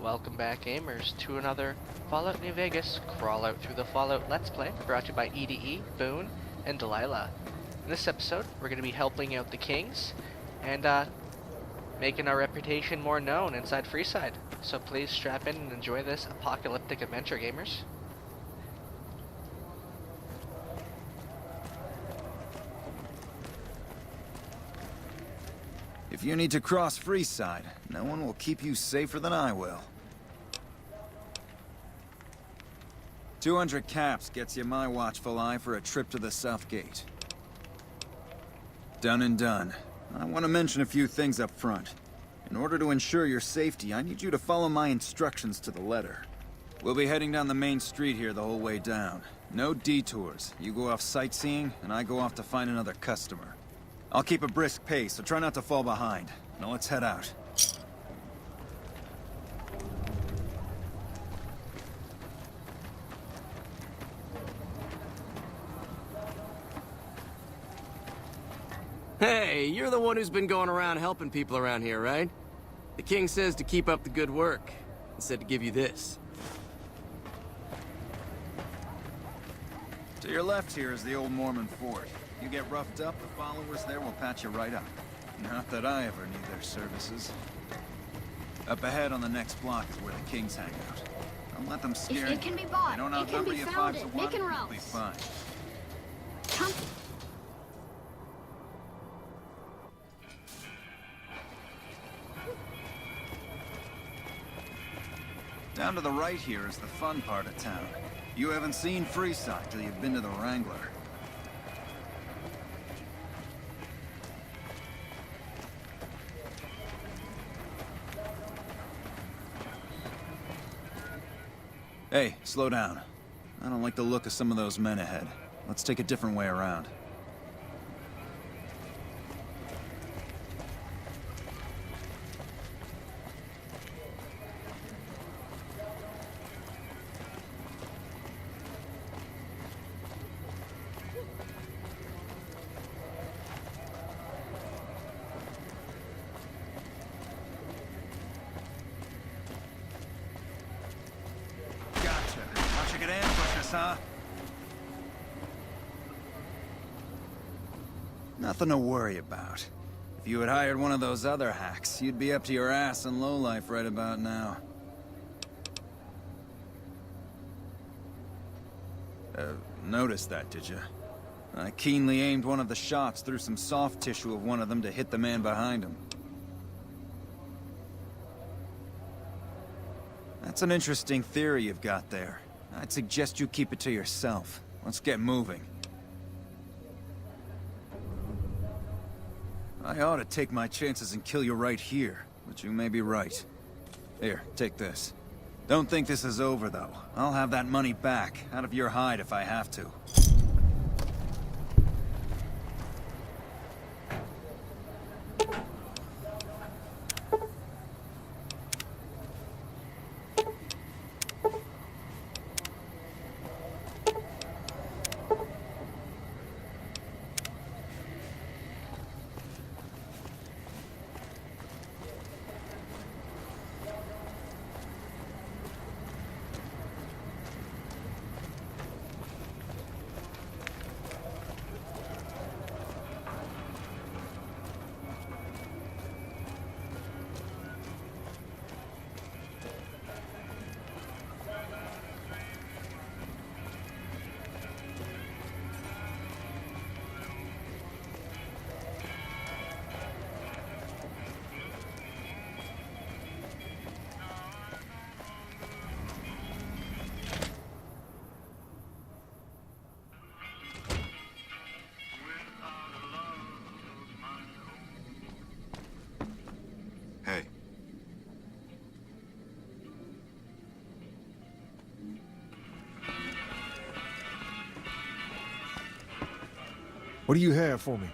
Welcome back, gamers, to another Fallout New Vegas Crawl Out Through the Fallout Let's Play, brought to you by EDE, Boone, and Delilah. In this episode, we're going to be helping out the Kings, and making our reputation more known inside Freeside. So please strap in and enjoy this apocalyptic adventure, gamers. If you need to cross Freeside, no one will keep you safer than I will. 200 caps gets you my watchful eye for a trip to the South Gate. Done and done. I want to mention a few things up front. In order to ensure your safety, I need you to follow my instructions to the letter. We'll be heading down the main street here the whole way down. No detours. You go off sightseeing, and I go off to find another customer. I'll keep a brisk pace, so try not to fall behind. Now let's head out. Hey, you're the one who's been going around helping people around here, right? The king says to keep up the good work, and said to give you this. To your left here is the old Mormon fort. You get roughed up, the followers there will patch you right up. Not that I ever need their services. Up ahead on the next block is where the Kings hang out. Don't let them scare you. It can be bought. They don't It can outnumber be you found 5 to at 1, Nick and you'll be Ralph's. fine. Come. Down to the right here is the fun part of town. You haven't seen Freeside till you've been to the Wrangler. Hey, slow down. I don't like the look of some of those men ahead. Let's take a different way around. Watch you get ambushed, huh? Nothing to worry about. If you had hired one of those other hacks, you'd be up to your ass in lowlife right about now. Noticed that, did you? I keenly aimed one of the shots through some soft tissue of one of them to hit the man behind him. That's an interesting theory you've got there. I'd suggest you keep it to yourself. Let's get moving. I ought to take my chances and kill you right here, but you may be right. Here, take this. Don't think this is over, though. I'll have that money back, out of your hide if I have to. Hey. What do you have for me?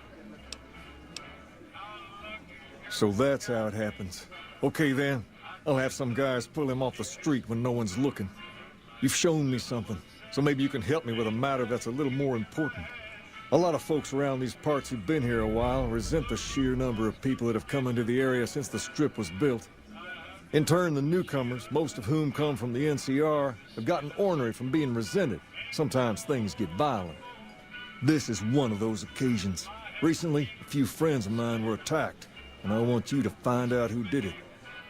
So that's how it happens. Okay then, I'll have some guys pull him off the street when no one's looking. You've shown me something, so maybe you can help me with a matter that's a little more important. A lot of folks around these parts who've been here a while resent the sheer number of people that have come into the area since the Strip was built. In turn, the newcomers, most of whom come from the NCR, have gotten ornery from being resented. Sometimes things get violent. This is one of those occasions. Recently, a few friends of mine were attacked, and I want you to find out who did it.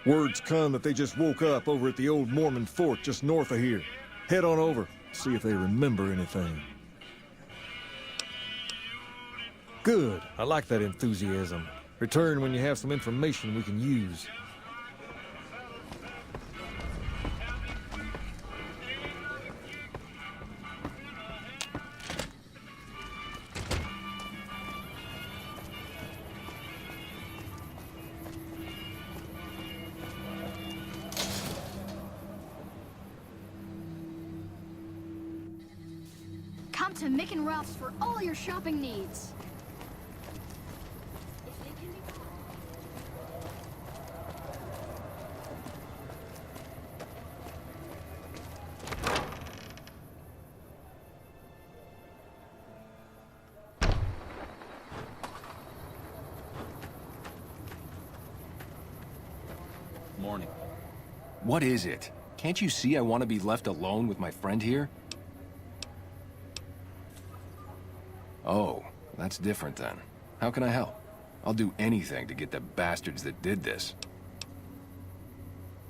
Word's come that they just woke up over at the old Mormon fort just north of here. Head on over, see if they remember anything. Good. I like that enthusiasm. Return when you have some information we can use. Come to Mick and Ralph's for all your shopping needs. Morning. What is it? Can't you see I want to be left alone with my friend here? Oh, that's different then. How can I help? I'll do anything to get the bastards that did this.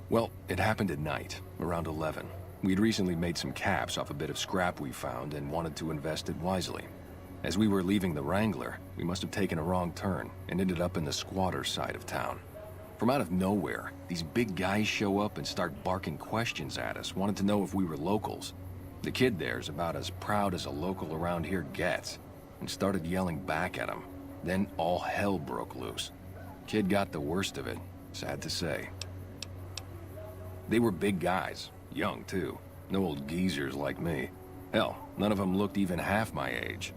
Well, it happened at night, around 11. We'd recently made some caps off a bit of scrap we found and wanted to invest it wisely. As we were leaving the Wrangler, we must have taken a wrong turn and ended up in the squatter side of town. From out of nowhere, these big guys show up and start barking questions at us, wanted to know if we were locals. The kid there's about as proud as a local around here gets, and started yelling back at him. Then all hell broke loose. Kid got the worst of it, sad to say. They were big guys, young too, no old geezers like me. Hell, none of them looked even half my age.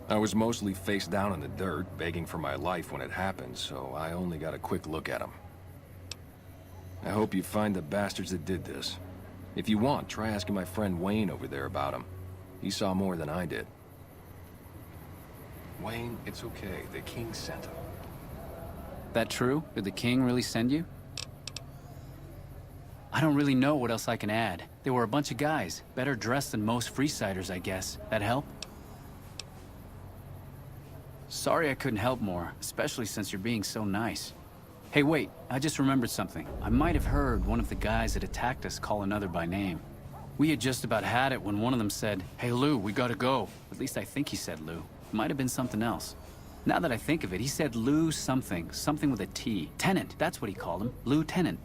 I was mostly face down in the dirt, begging for my life when it happened, so I only got a quick look at them. I hope you find the bastards that did this. If you want, try asking my friend Wayne over there about him. He saw more than I did. Wayne, it's okay. The king sent him. That true? Did the king really send you? I don't really know what else I can add. They were a bunch of guys, better dressed than most Freesiders, I guess. That help? Sorry I couldn't help more, especially since you're being so nice. Hey, wait, I just remembered something. I might have heard one of the guys that attacked us call another by name. We had just about had it when one of them said, "Hey Lou, we gotta go." At least I think he said Lou. It might have been something else. Now that I think of it, he said Lou something. Something with a T. Tenant, that's what he called him. Lieutenant.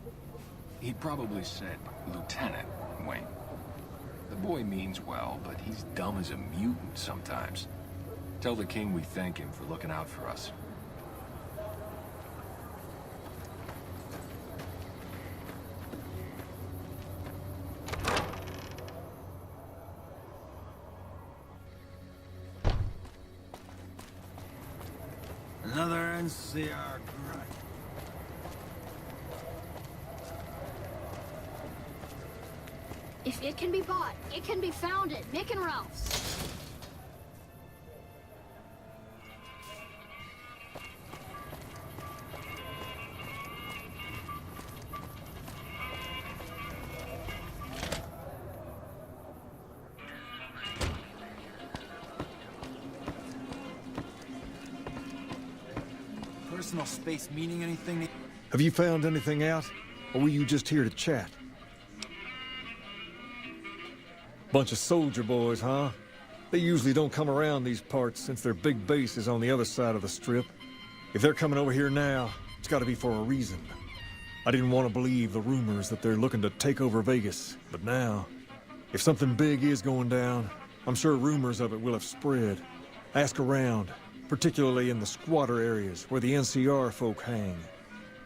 He probably said Lieutenant, Wayne. The boy means well, but he's dumb as a mutant sometimes. Tell the king we thank him for looking out for us. Another NCR grunt. If it can be bought, it can be found at Mick and Ralph's. Personal space meaning anything? Have you found anything out? Or were you just here to chat? Bunch of soldier boys, huh? They usually don't come around these parts since their big base is on the other side of the strip. If they're coming over here now, it's gotta be for a reason. I didn't want to believe the rumors that they're looking to take over Vegas, but now, if something big is going down, I'm sure rumors of it will have spread. Ask around, particularly in the squatter areas where the NCR folk hang.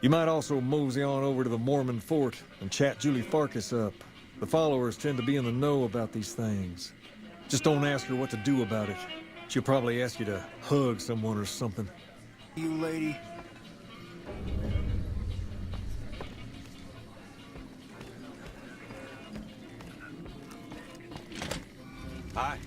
You might also mosey on over to the Mormon fort and chat Julie Farkas up. The followers tend to be in the know about these things. Just don't ask her what to do about it. She'll probably ask you to hug someone or something. You lady. Hi.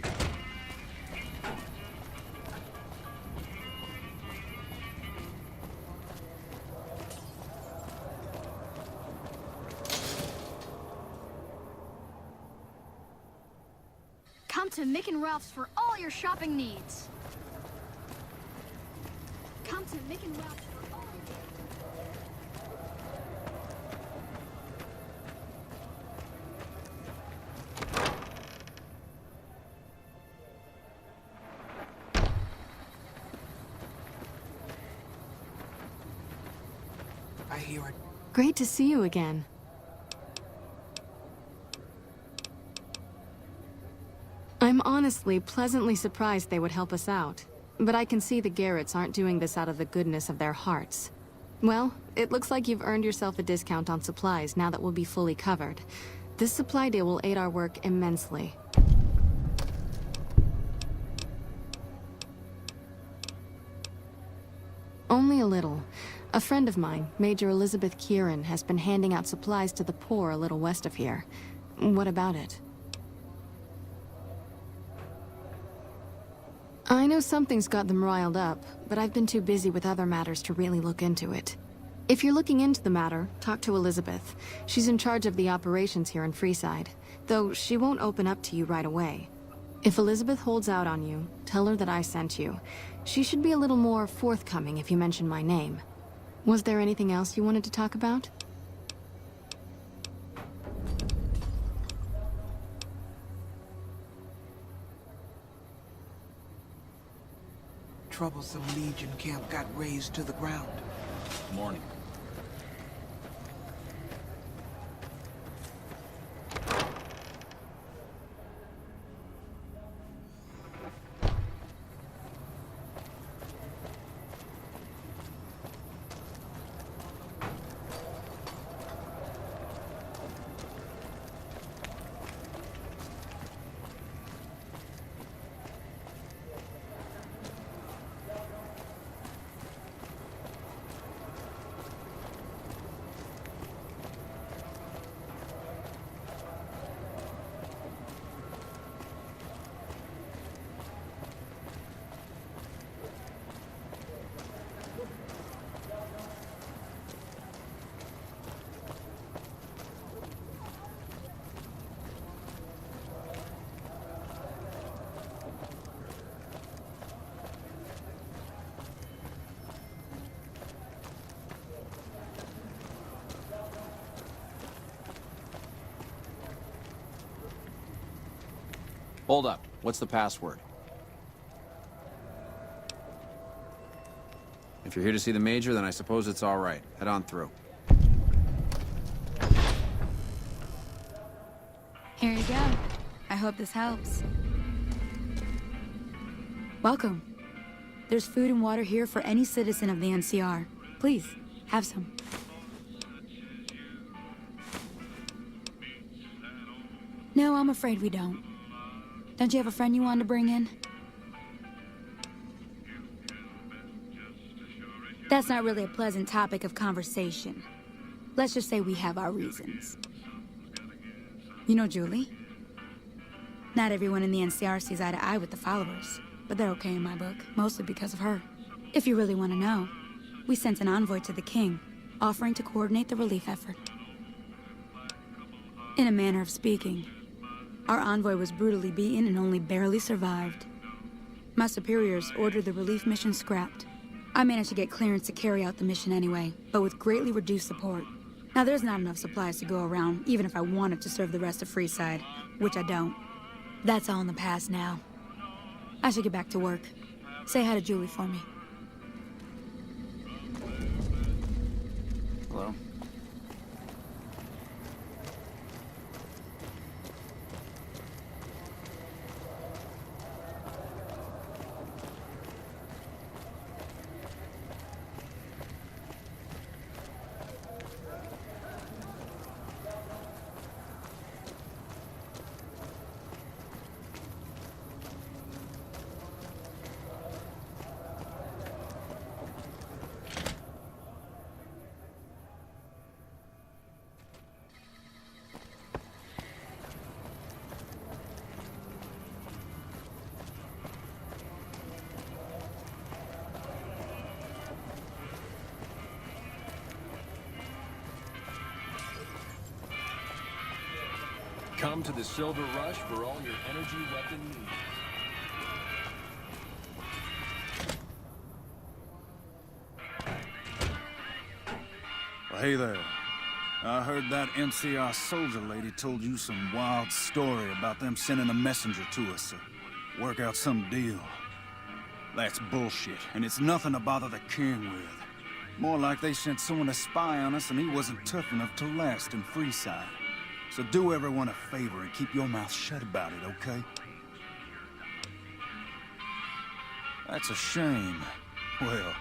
Come to Mick and Ralph's for all your shopping needs. Come to Mick and Ralph's for all your... I hear it. Great to see you again. I'm honestly pleasantly surprised they would help us out. But I can see the Garretts aren't doing this out of the goodness of their hearts. Well, it looks like you've earned yourself a discount on supplies now that we'll be fully covered. This supply deal will aid our work immensely. Only a little. A friend of mine, Major Elizabeth Kieran, has been handing out supplies to the poor a little west of here. What about it? I know something's got them riled up, but I've been too busy with other matters to really look into it. If you're looking into the matter, talk to Elizabeth. She's in charge of the operations here in Freeside, though she won't open up to you right away. If Elizabeth holds out on you, tell her that I sent you. She should be a little more forthcoming if you mention my name. Was there anything else you wanted to talk about? Troublesome Legion camp got razed to the ground. Morning. Hold up. What's the password? If you're here to see the Major, then I suppose it's all right. Head on through. Here you go. I hope this helps. Welcome. There's food and water here for any citizen of the NCR. Please, have some. No, I'm afraid we don't. Don't you have a friend you wanted to bring in? That's not really a pleasant topic of conversation. Let's just say we have our reasons. You know Julie? Not everyone in the NCR sees eye to eye with the followers, but they're okay in my book, mostly because of her. If you really want to know, we sent an envoy to the king, offering to coordinate the relief effort. In a manner of speaking, our envoy was brutally beaten and only barely survived. My superiors ordered the relief mission scrapped. I managed to get clearance to carry out the mission anyway, but with greatly reduced support. Now there's not enough supplies to go around, even if I wanted to serve the rest of Freeside, which I don't. That's all in the past now. I should get back to work. Say hi to Julie for me. Hello. Come to the Silver Rush for all your energy weapon needs. Well, hey there. I heard that NCR soldier lady told you some wild story about them sending a messenger to us to work out some deal. That's bullshit, and it's nothing to bother the king with. More like they sent someone to spy on us and he wasn't tough enough to last in Freeside. So do everyone a favor and keep your mouth shut about it, okay? That's a shame. Well,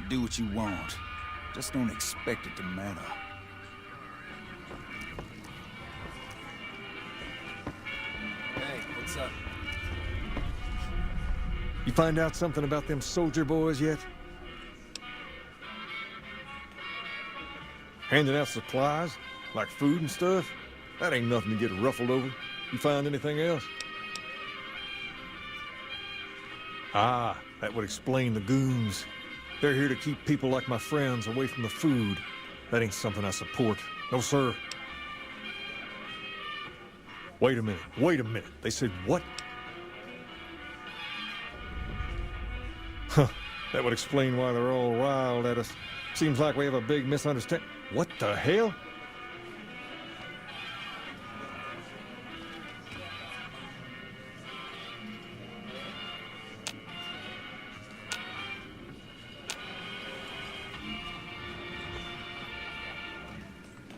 do what you want. Just don't expect it to matter. Hey, what's up? You find out something about them soldier boys yet? Handing out supplies? Like food and stuff? That ain't nothing to get ruffled over. You find anything else? Ah, that would explain the goons. They're here to keep people like my friends away from the food. That ain't something I support. No, sir. Wait a minute. They said what? Huh, that would explain why they're all riled at us. Seems like we have a big misunderstanding. What the hell?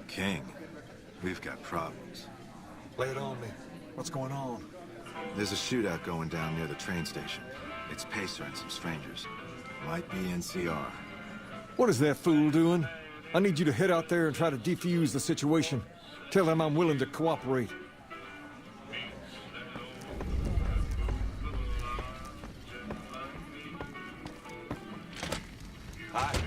King, we've got problems. Lay it on me. What's going on? There's a shootout going down near the train station. It's Pacer and some strangers. Might be NCR. What is that fool doing? I need you to head out there and try to defuse the situation. Tell them I'm willing to cooperate. Hi.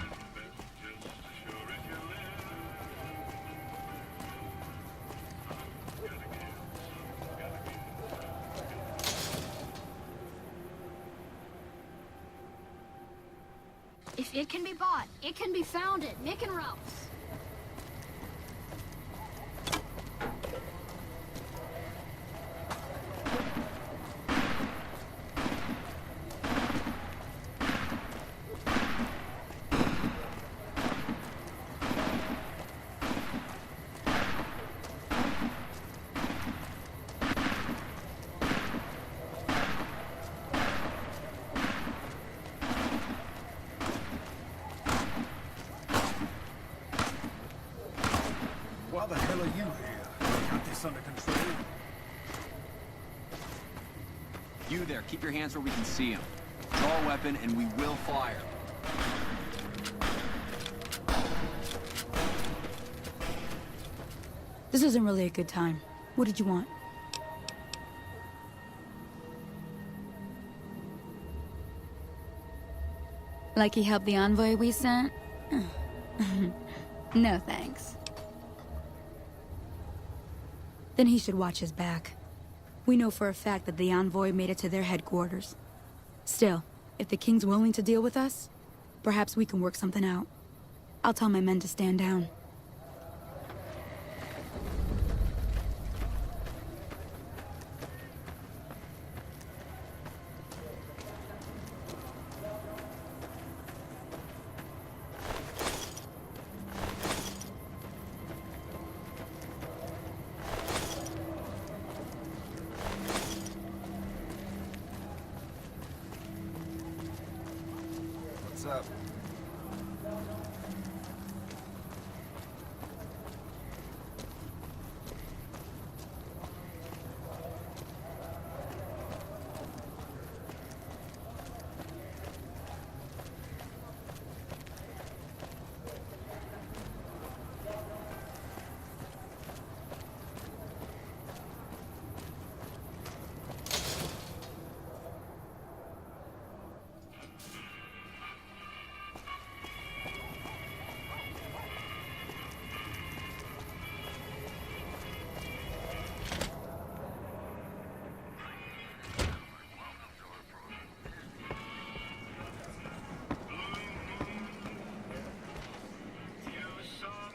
If it can be bought, it can be found at Nick and Ralph's. Why the hell are you here? Got this under control? You there, keep your hands where we can see him. Draw a weapon and we will fire. This isn't really a good time. What did you want? Like he helped the envoy we sent? No thanks. Then he should watch his back. We know for a fact that the envoy made it to their headquarters. Still, if the king's willing to deal with us, perhaps we can work something out. I'll tell my men to stand down. What's up?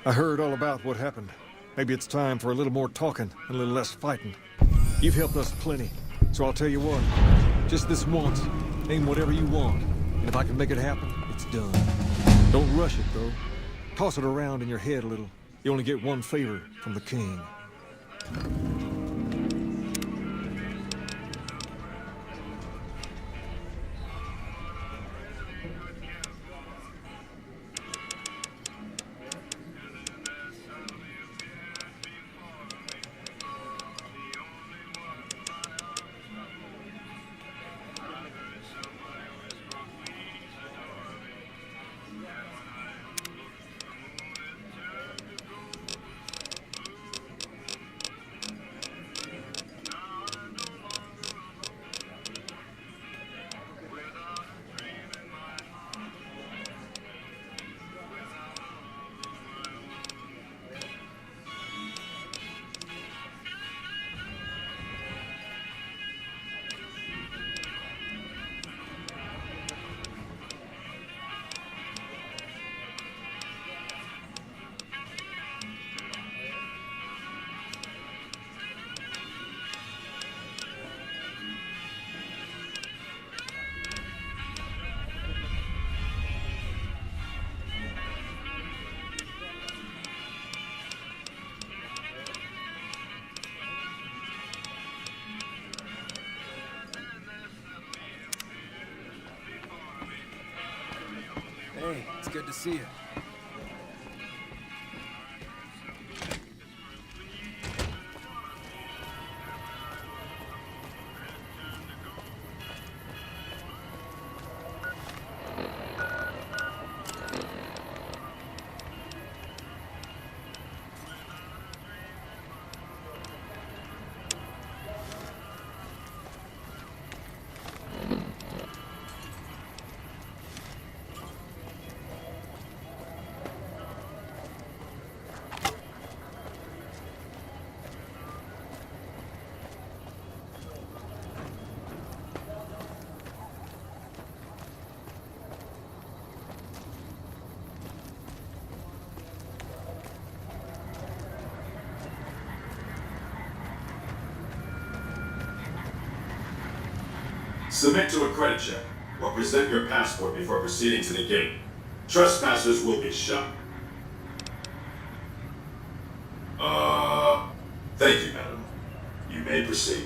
I heard all about what happened. Maybe it's time for a little more talking and a little less fighting. You've helped us plenty, so I'll tell you what. Just this once, aim whatever you want. And if I can make it happen, it's done. Don't rush it, though. Toss it around in your head a little. You only get one favor from the king. Hey, it's good to see you. Submit to a credit check, or present your passport before proceeding to the gate. Trespassers will be shot. Thank you, madam. You may proceed.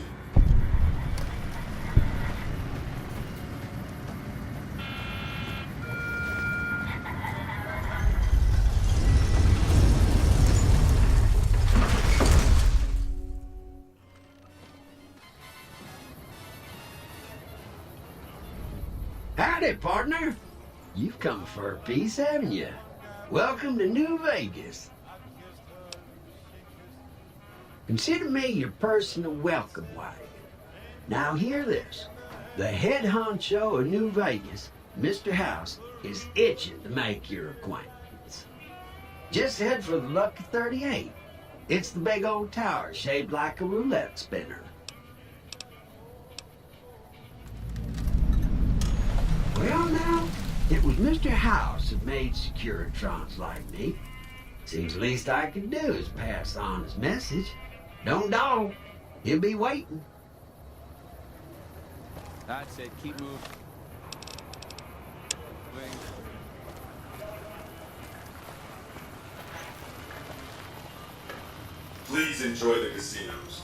Howdy, partner. You've come for a piece, haven't you? Welcome to New Vegas. Consider me your personal welcome wagon. Now hear this. The head honcho of New Vegas, Mr. House, is itching to make your acquaintance. Just head for the Lucky 38. It's the big old tower shaped like a roulette spinner. Well, now, it was Mr. House that made Securitrons like me. Seems the least I could do is pass on his message. Don't dawdle. He'll be waiting. That's it. Keep moving. Please enjoy the casinos.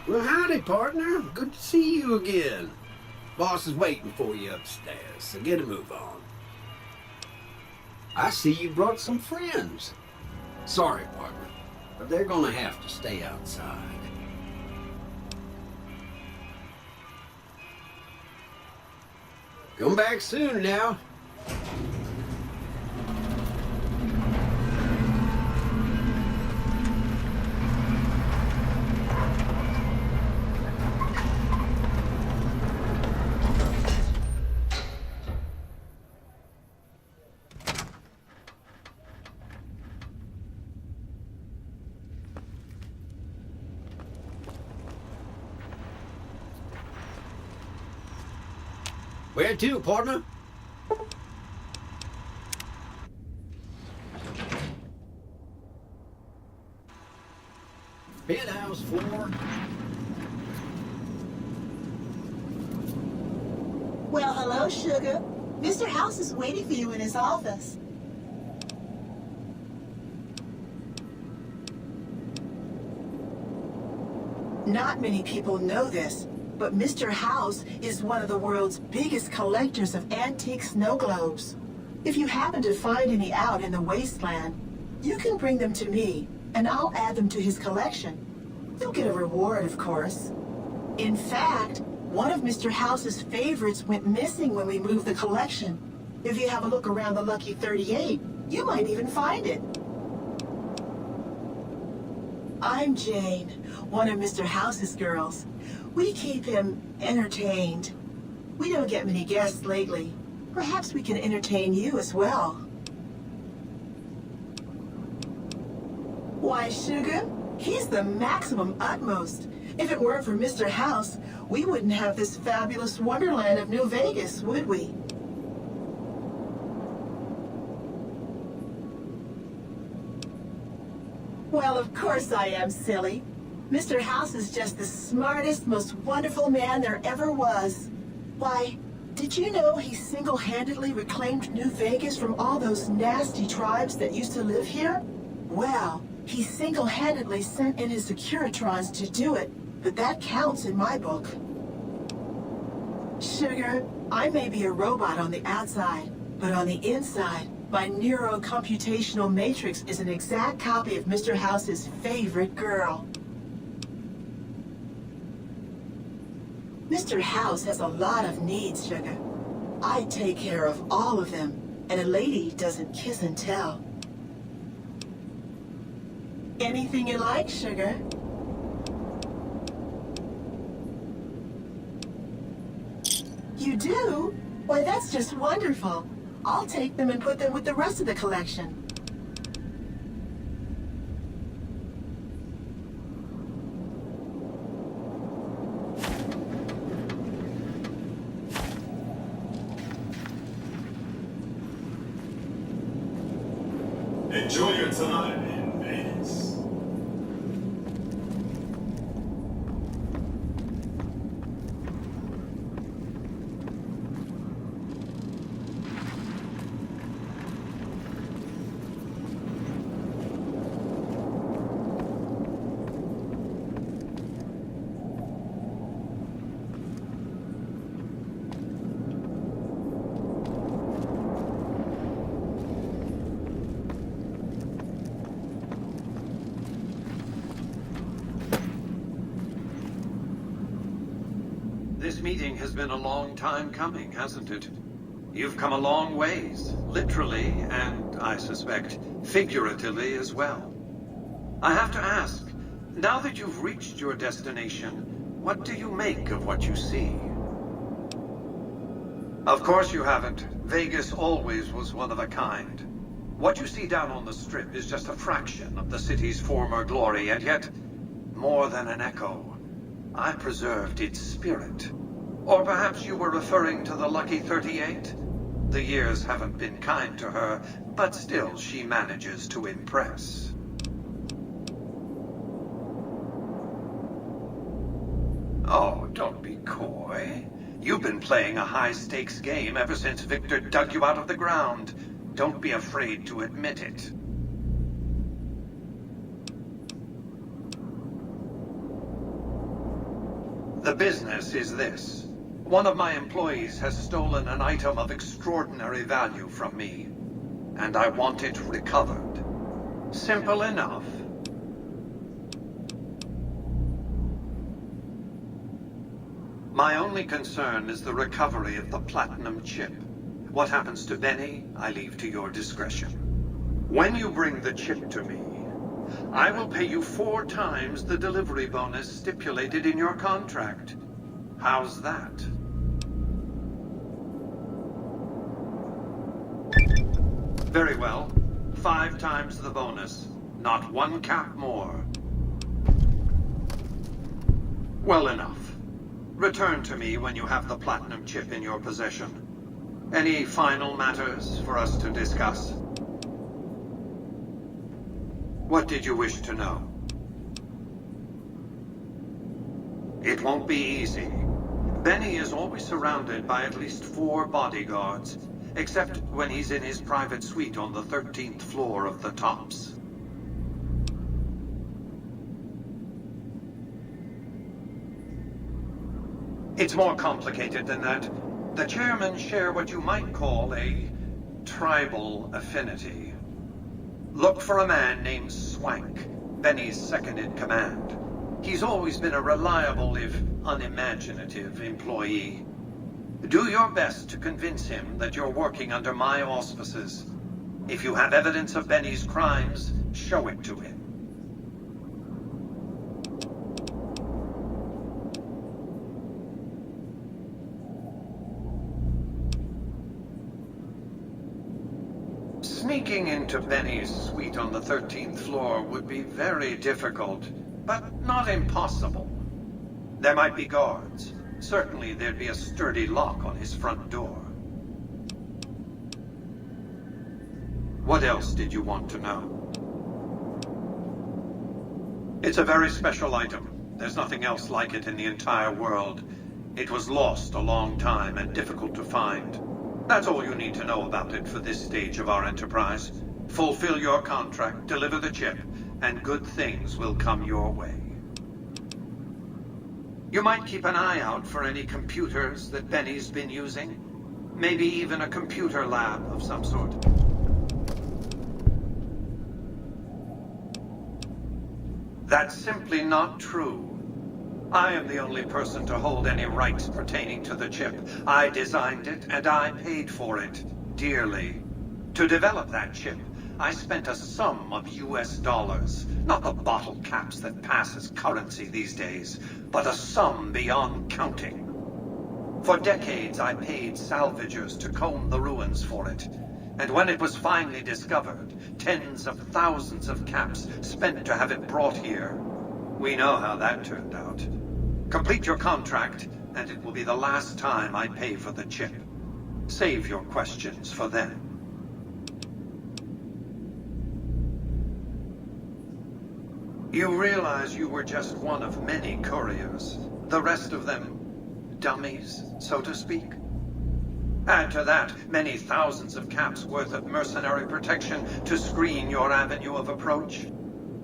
Well, howdy, partner. Good to see you again. Boss is waiting for you upstairs, so get a move on. I see you brought some friends. Sorry, partner, but they're gonna have to stay outside. Come back soon now. Where to, partner? Penthouse floor. Well, hello, Sugar. Mr. House is waiting for you in his office. Not many people know this, but Mr. House is one of the world's biggest collectors of antique snow globes. If you happen to find any out in the wasteland, you can bring them to me, and I'll add them to his collection. You'll get a reward, of course. In fact, one of Mr. House's favorites went missing when we moved the collection. If you have a look around the Lucky 38, you might even find it. I'm Jane, one of Mr. House's girls. We keep him entertained. We don't get many guests lately. Perhaps we can entertain you as well. Why, Sugar, he's the maximum utmost. If it weren't for Mr. House, we wouldn't have this fabulous wonderland of New Vegas, would we? Well, of course I am, silly. Mr. House is just the smartest, most wonderful man there ever was. Why, did you know he single-handedly reclaimed New Vegas from all those nasty tribes that used to live here? Well, he single-handedly sent in his Securitrons to do it, but that counts in my book. Sugar, I may be a robot on the outside, but on the inside, my neurocomputational matrix is an exact copy of Mr. House's favorite girl. Mr. House has a lot of needs, Sugar. I take care of all of them, and a lady doesn't kiss and tell. Anything you like, Sugar? You do? Why, that's just wonderful. I'll take them and put them with the rest of the collection. Enjoy your time in Vegas. This meeting has been a long time coming, hasn't it? You've come a long ways, literally, and I suspect figuratively as well. I have to ask, now that you've reached your destination, what do you make of what you see? Of course you haven't. Vegas always was one of a kind. What you see down on the Strip is just a fraction of the city's former glory, and yet, more than an echo. I preserved its spirit. Or perhaps you were referring to the Lucky 38? The years haven't been kind to her, but still she manages to impress. Oh, don't be coy. You've been playing a high-stakes game ever since Victor dug you out of the ground. Don't be afraid to admit it. The business is this. One of my employees has stolen an item of extraordinary value from me, and I want it recovered. Simple enough. My only concern is the recovery of the platinum chip. What happens to Benny, I leave to your discretion. When you bring the chip to me, I will pay you 4 times the delivery bonus stipulated in your contract. How's that? Very well. 5 times the bonus. Not 1 cap more. Well enough. Return to me when you have the platinum chip in your possession. Any final matters for us to discuss? What did you wish to know? It won't be easy. Benny is always surrounded by at least 4 bodyguards, except when he's in his private suite on the 13th floor of the Tops. It's more complicated than that. The chairmen share what you might call a tribal affinity. Look for a man named Swank, Benny's second-in-command. He's always been a reliable, if unimaginative, employee. Do your best to convince him that you're working under my auspices. If you have evidence of Benny's crimes, show it to him. Sneaking into Benny's suite on the 13th floor would be very difficult, but not impossible. There might be guards. Certainly there'd be a sturdy lock on his front door. What else did you want to know? It's a very special item. There's nothing else like it in the entire world. It was lost a long time and difficult to find. That's all you need to know about it for this stage of our enterprise. Fulfill your contract, deliver the chip, and good things will come your way. You might keep an eye out for any computers that Benny's been using. Maybe even a computer lab of some sort. That's simply not true. I am the only person to hold any rights pertaining to the chip. I designed it, and I paid for it, dearly. To develop that chip, I spent a sum of US dollars. Not the bottle caps that pass as currency these days, but a sum beyond counting. For decades, I paid salvagers to comb the ruins for it. And when it was finally discovered, tens of thousands of caps spent to have it brought here. We know how that turned out. Complete your contract, and it will be the last time I pay for the chip. Save your questions for then. You realize you were just one of many couriers. The rest of them, dummies, so to speak. Add to that many thousands of caps worth of mercenary protection to screen your avenue of approach.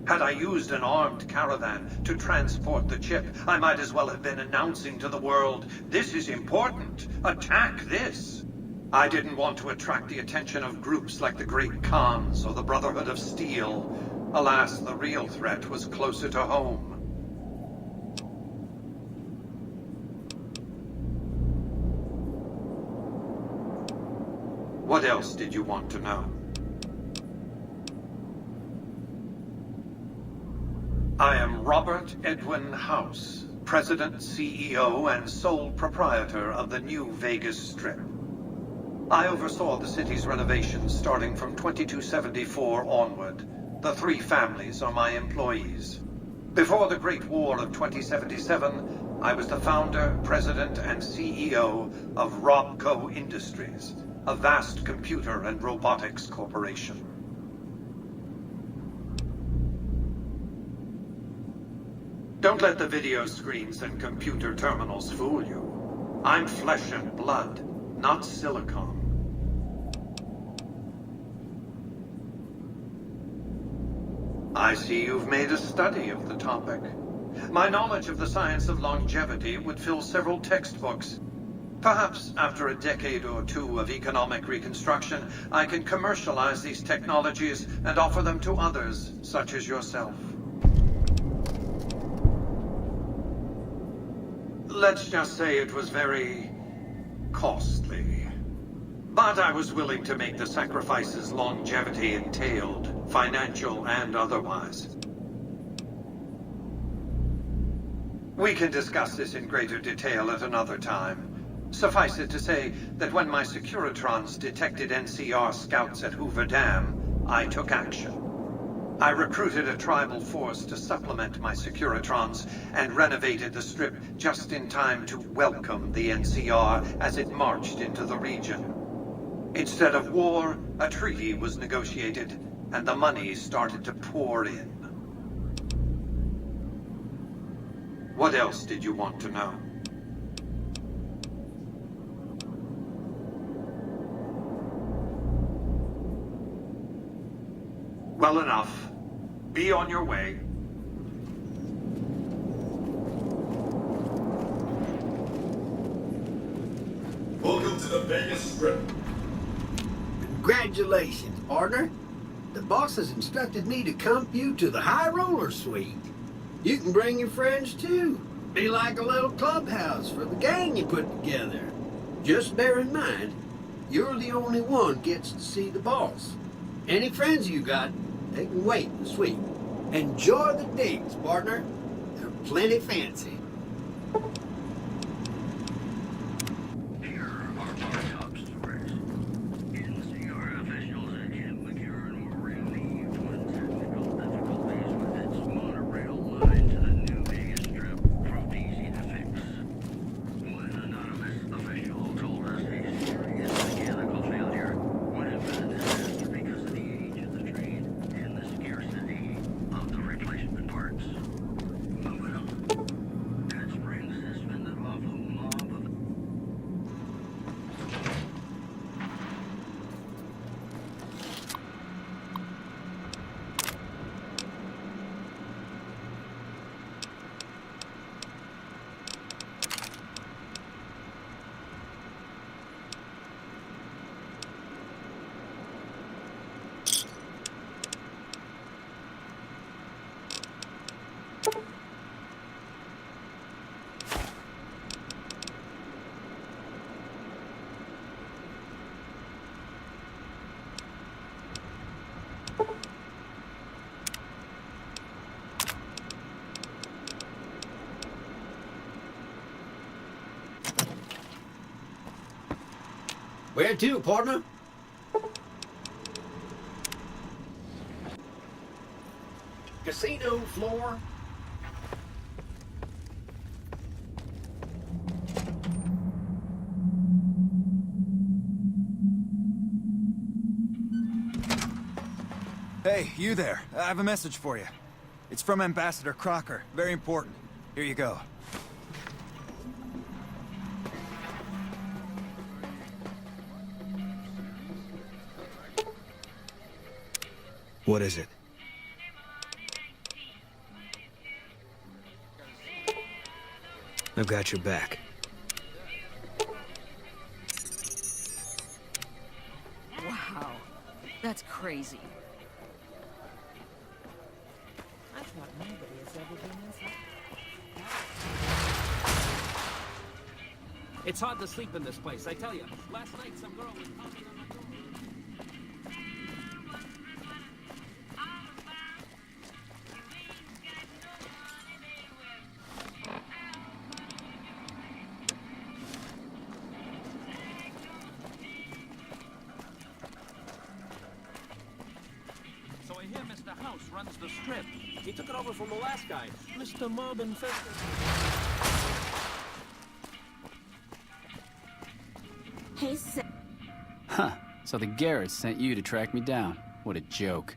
Had I used an armed caravan to transport the chip, I might as well have been announcing to the world, "This is important. Attack this." I didn't want to attract the attention of groups like the Great Khans or the Brotherhood of Steel. Alas, the real threat was closer to home. What else did you want to know? I am Robert Edwin House, President, CEO, and sole proprietor of the New Vegas Strip. I oversaw the city's renovations starting from 2274 onward. The 3 families are my employees. Before the Great War of 2077, I was the founder, president, and CEO of Robco Industries, a vast computer and robotics corporation. Don't let the video screens and computer terminals fool you. I'm flesh and blood, not silicon. I see you've made a study of the topic. My knowledge of the science of longevity would fill several textbooks. Perhaps after a decade or 2 of economic reconstruction, I can commercialize these technologies and offer them to others, such as yourself. Let's just say it was very costly. But I was willing to make the sacrifices longevity entailed, financial and otherwise. We can discuss this in greater detail at another time. Suffice it to say that when my Securitrons detected NCR scouts at Hoover Dam, I took action. I recruited a tribal force to supplement my Securitrons and renovated the Strip just in time to welcome the NCR as it marched into the region. Instead of war, a treaty was negotiated, and the money started to pour in. What else did you want to know? Well enough. Be on your way. Welcome to the Vegas Strip. Congratulations, partner. The boss has instructed me to comp you to the High Roller Suite. You can bring your friends too. Be like a little clubhouse for the gang you put together. Just bear in mind, you're the only one gets to see the boss. Any friends you got, they can wait in the suite. Enjoy the digs, partner. They're plenty fancy. Where to, partner? Casino floor. Hey, you there. I have a message for you. It's from Ambassador Crocker. Very important. Here you go. What is it? I've got your back. Wow, that's crazy. I thought nobody has ever been inside. It's hard to sleep in this place, I tell you. Last night some girl was pounding on my door. So I hear Mr. House runs the strip. He took it over from the last guy, Mr. Mob Infested. Hey, Huh. So the Garretts sent you to track me down. What a joke.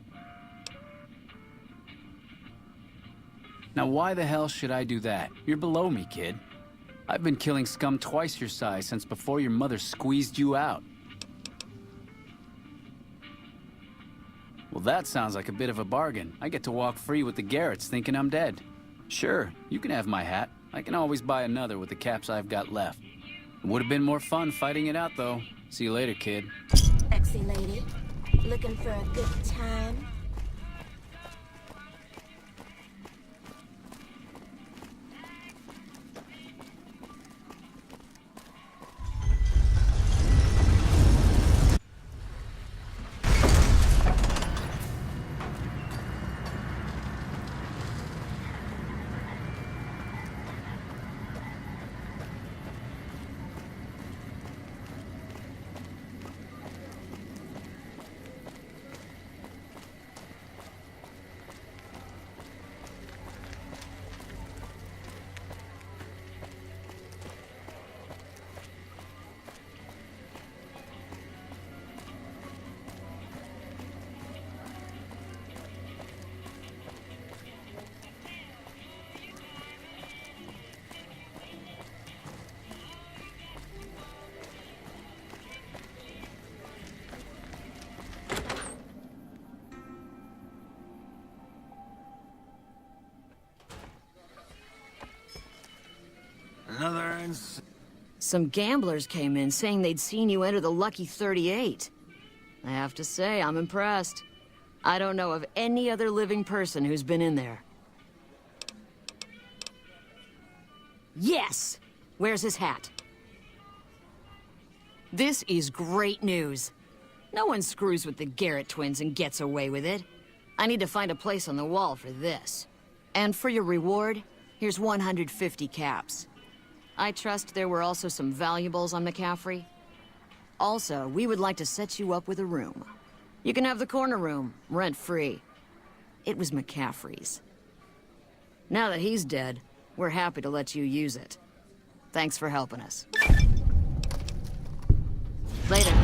Now why the hell should I do that? You're below me, kid. I've been killing scum twice your size since before your mother squeezed you out. Well, that sounds like a bit of a bargain. I get to walk free with the Garretts thinking I'm dead. Sure, you can have my hat. I can always buy another with the caps I've got left. It would have been more fun fighting it out, though. See you later, kid. Sexy lady, looking for a good time? Some gamblers came in saying they'd seen you enter the Lucky 38. I have to say, I'm impressed. I don't know of any other living person who's been in there. Yes! Where's his hat? This is great news. No one screws with the Garrett twins and gets away with it. I need to find a place on the wall for this. And for your reward, here's 150 caps. I trust there were also some valuables on McCaffrey. Also, we would like to set you up with a room. You can have the corner room, rent-free. It was McCaffrey's. Now that he's dead, we're happy to let you use it. Thanks for helping us. Later.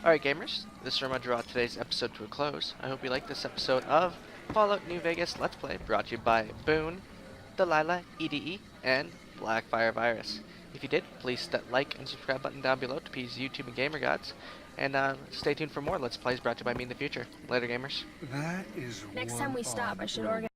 Alright gamers, this is where I'm going to draw today's episode to a close. I hope you liked this episode of Fallout New Vegas Let's Play, brought to you by Boone, Delilah, EDE, and Blackfire Virus. If you did, please hit that like and subscribe button down below to appease YouTube and gamer gods. And stay tuned for more Let's Plays brought to you by me in the future. Later gamers. That is Next time we stop, I should organize